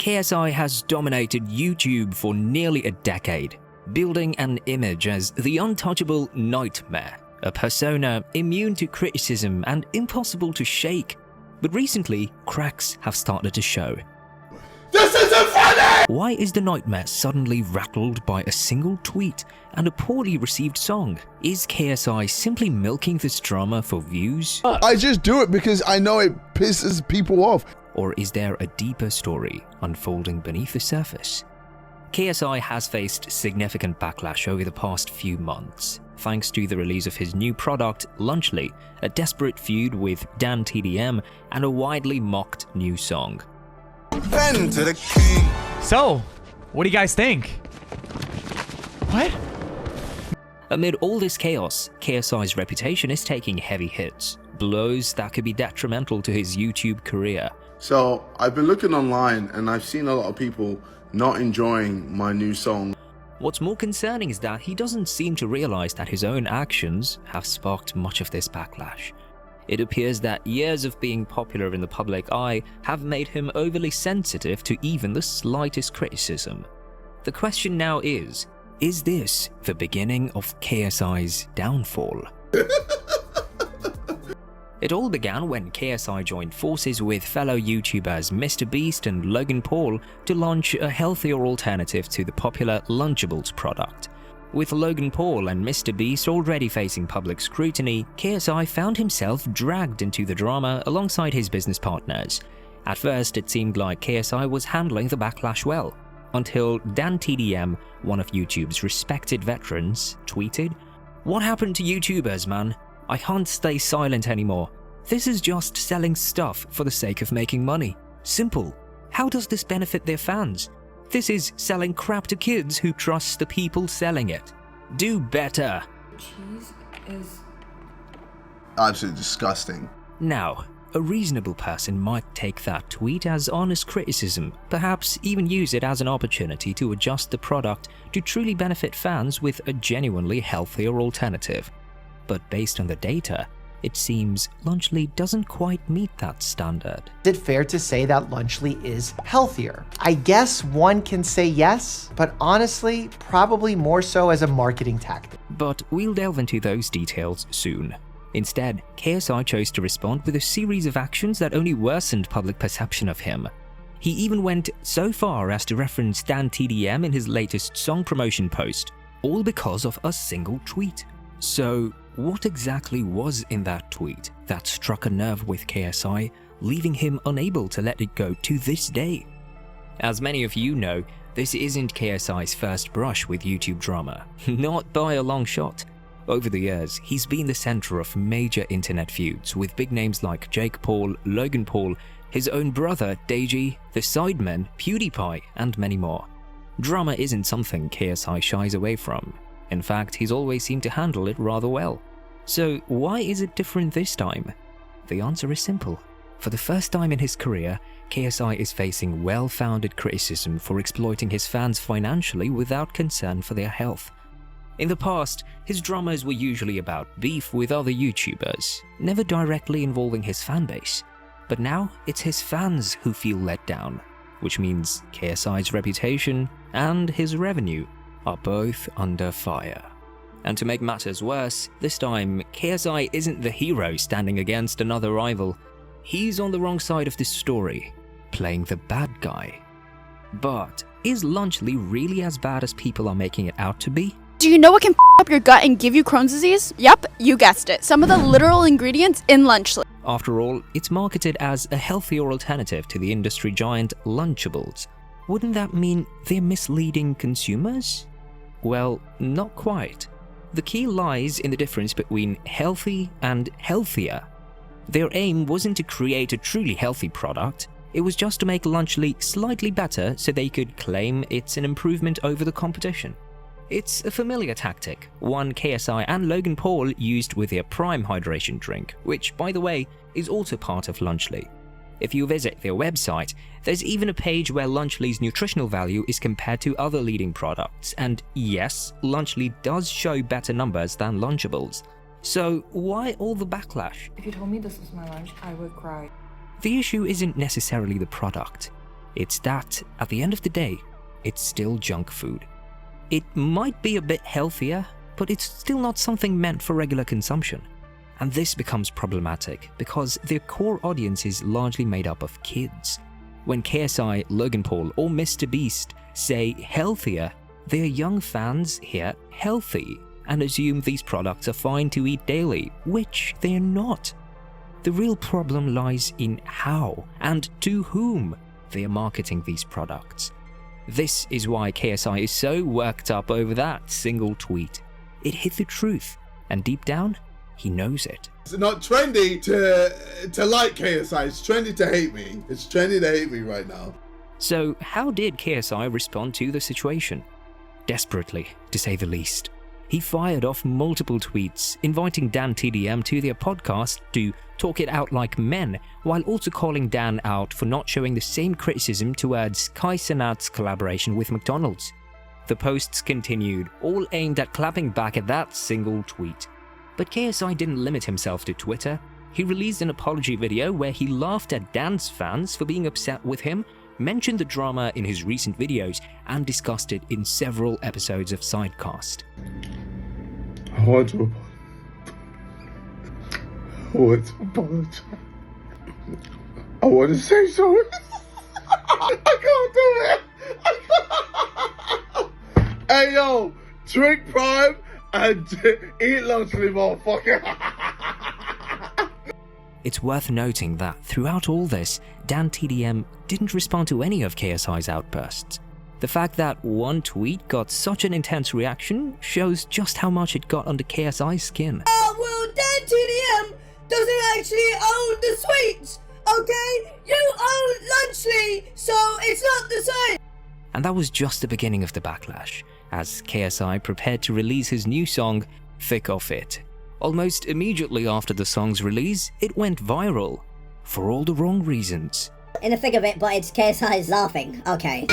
KSI has dominated YouTube for nearly a decade, building an image as the untouchable nightmare, a persona immune to criticism and impossible to shake. But recently, cracks have started to show. This isn't funny! Why is the nightmare suddenly rattled by a single tweet and a poorly received song? Is KSI simply milking this drama for views? I just do it because I know it pisses people off. Or is there a deeper story unfolding beneath the surface? KSI has faced significant backlash over the past few months, thanks to the release of his new product, Lunchables, a desperate feud with DanTDM, and a widely mocked new song. Pen to the king. So, what do you guys think? What? Amid all this chaos, KSI's reputation is taking heavy hits, blows that could be detrimental to his YouTube career. So I've been looking online and I've seen a lot of people not enjoying my new song. What's more concerning is that he doesn't seem to realize that his own actions have sparked much of this backlash. It appears that years of being popular in the public eye have made him overly sensitive to even the slightest criticism. The question now is this the beginning of KSI's downfall? It all began when KSI joined forces with fellow YouTubers MrBeast and Logan Paul to launch a healthier alternative to the popular Lunchables product. With Logan Paul and MrBeast already facing public scrutiny, KSI found himself dragged into the drama alongside his business partners. At first, it seemed like KSI was handling the backlash well, until DanTDM, one of YouTube's respected veterans, tweeted, "What happened to YouTubers, man? I can't stay silent anymore. This is just selling stuff for the sake of making money. Simple. How does this benefit their fans? This is selling crap to kids who trust the people selling it. Do better." Cheese is Absolutely disgusting. Now, a reasonable person might take that tweet as honest criticism, perhaps even use it as an opportunity to adjust the product to truly benefit fans with a genuinely healthier alternative. But based on the data, it seems Lunchables doesn't quite meet that standard. Is it fair to say that Lunchables is healthier? I guess one can say yes, but honestly, probably more so as a marketing tactic. But we'll delve into those details soon. Instead, KSI chose to respond with a series of actions that only worsened public perception of him. He even went so far as to reference DanTDM in his latest song promotion post, all because of a single tweet. So, what exactly was in that tweet that struck a nerve with KSI, leaving him unable to let it go to this day? As many of you know, this isn't KSI's first brush with YouTube drama, not by a long shot. Over the years, he's been the center of major internet feuds with big names like Jake Paul, Logan Paul, his own brother Deji, the Sidemen, PewDiePie, and many more. Drama isn't something KSI shies away from. In fact, he's always seemed to handle it rather well. So why is it different this time? The answer is simple. For the first time in his career, KSI is facing well-founded criticism for exploiting his fans financially without concern for their health. In the past, his dramas were usually about beef with other YouTubers, never directly involving his fanbase. But now, it's his fans who feel let down, which means KSI's reputation and his revenue are both under fire. And to make matters worse, this time, KSI isn't the hero standing against another rival. He's on the wrong side of this story, playing the bad guy. But is Lunchables really as bad as people are making it out to be? Do you know what can up your gut and give you Crohn's disease? Yep, you guessed it. Some of the literal ingredients in Lunchables. After all, it's marketed as a healthier alternative to the industry giant Lunchables. Wouldn't that mean they're misleading consumers? Well, not quite. The key lies in the difference between healthy and healthier. Their aim wasn't to create a truly healthy product, it was just to make Lunchables slightly better so they could claim it's an improvement over the competition. It's a familiar tactic, one KSI and Logan Paul used with their Prime hydration drink, which, by the way, is also part of Lunchables. If you visit their website, there's even a page where Lunchables' nutritional value is compared to other leading products, and yes, Lunchables does show better numbers than Lunchables. So why all the backlash? If you told me this was my lunch, I would cry. The issue isn't necessarily the product. It's that, at the end of the day, it's still junk food. It might be a bit healthier, but it's still not something meant for regular consumption. And this becomes problematic because their core audience is largely made up of kids. When KSI, Logan Paul, or MrBeast say healthier, their young fans hear healthy and assume these products are fine to eat daily, which they're not. The real problem lies in how and to whom they are marketing these products. This is why KSI is so worked up over that single tweet. It hit the truth, and deep down, he knows it. It's not trendy to like KSI, it's trendy to hate me. It's trendy to hate me right now. So how did KSI respond to the situation? Desperately, to say the least. He fired off multiple tweets, inviting DanTDM to their podcast to talk it out like men, while also calling Dan out for not showing the same criticism towards Kai Cenat's collaboration with McDonald's. The posts continued, all aimed at clapping back at that single tweet. But KSI didn't limit himself to Twitter. He released an apology video where he laughed at Dan's fans for being upset with him, mentioned the drama in his recent videos, and discussed it in several episodes of Sidecast. I want to apologize. I want to say sorry. I can't do it. Hey yo, drink Prime and eat Lunchables, motherfucker. It's worth noting that throughout all this, DanTDM didn't respond to any of KSI's outbursts. The fact that one tweet got such an intense reaction shows just how much it got under KSI's skin. Well, DanTDM doesn't actually own the sweets, okay? You own Lunchables, so it's not the same. And that was just the beginning of the backlash, as KSI prepared to release his new song, Thick or Fit. Almost immediately after the song's release, it went viral. For all the wrong reasons. In the thick of it, but it's KSI's laughing. Okay.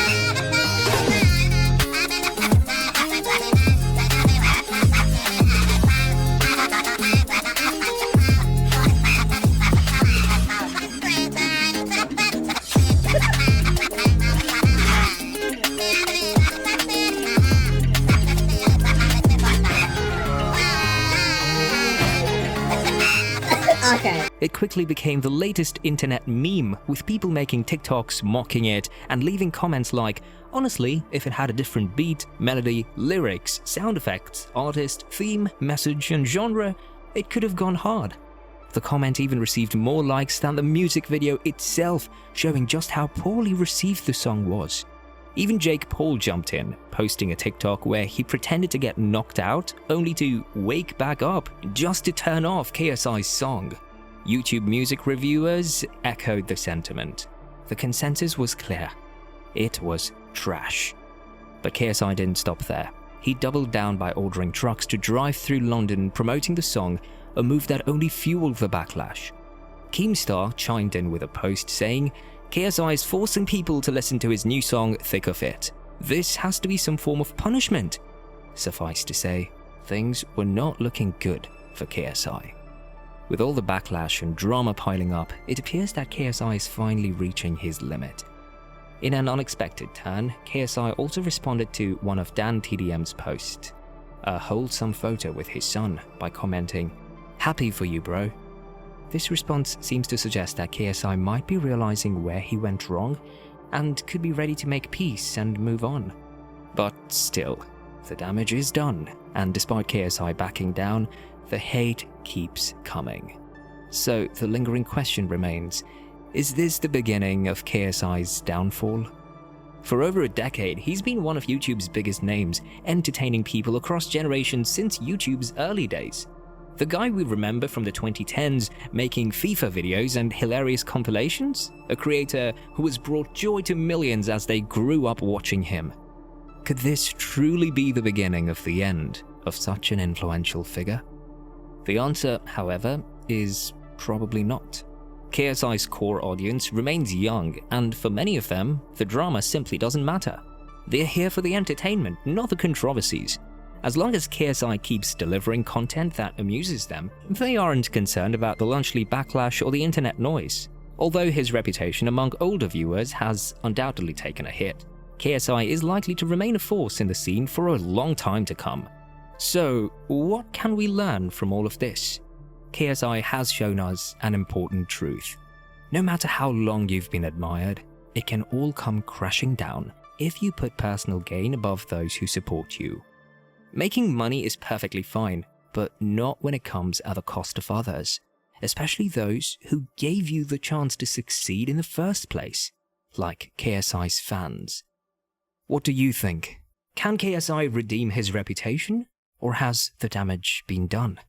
Okay. It quickly became the latest internet meme, with people making TikToks mocking it and leaving comments like, honestly, if it had a different beat, melody, lyrics, sound effects, artist, theme, message, and genre, it could have gone hard. The comment even received more likes than the music video itself, showing just how poorly received the song was. Even Jake Paul jumped in, posting a TikTok where he pretended to get knocked out, only to wake back up just to turn off KSI's song. YouTube music reviewers echoed the sentiment. The consensus was clear. It was trash. But KSI didn't stop there. He doubled down by ordering trucks to drive through London promoting the song, a move that only fueled the backlash. Keemstar chimed in with a post saying, KSI is forcing people to listen to his new song, Thick or Fit. This has to be some form of punishment. Suffice to say, things were not looking good for KSI. With all the backlash and drama piling up, it appears that KSI is finally reaching his limit. In an unexpected turn, KSI also responded to one of DanTDM's posts, a wholesome photo with his son, by commenting, "Happy for you, bro." This response seems to suggest that KSI might be realizing where he went wrong and could be ready to make peace and move on. But still, the damage is done, and despite KSI backing down, the hate keeps coming. So the lingering question remains, is this the beginning of KSI's downfall? For over a decade, he's been one of YouTube's biggest names, entertaining people across generations since YouTube's early days. The guy we remember from the 2010s making FIFA videos and hilarious compilations? A creator who has brought joy to millions as they grew up watching him. Could this truly be the beginning of the end of such an influential figure? The answer, however, is probably not. KSI's core audience remains young, and for many of them, the drama simply doesn't matter. They're here for the entertainment, not the controversies. As long as KSI keeps delivering content that amuses them, they aren't concerned about the Lunchables backlash or the internet noise. Although his reputation among older viewers has undoubtedly taken a hit, KSI is likely to remain a force in the scene for a long time to come. So, what can we learn from all of this? KSI has shown us an important truth. No matter how long you've been admired, it can all come crashing down if you put personal gain above those who support you. Making money is perfectly fine, but not when it comes at the cost of others, especially those who gave you the chance to succeed in the first place, like KSI's fans. What do you think? Can KSI redeem his reputation, or has the damage been done?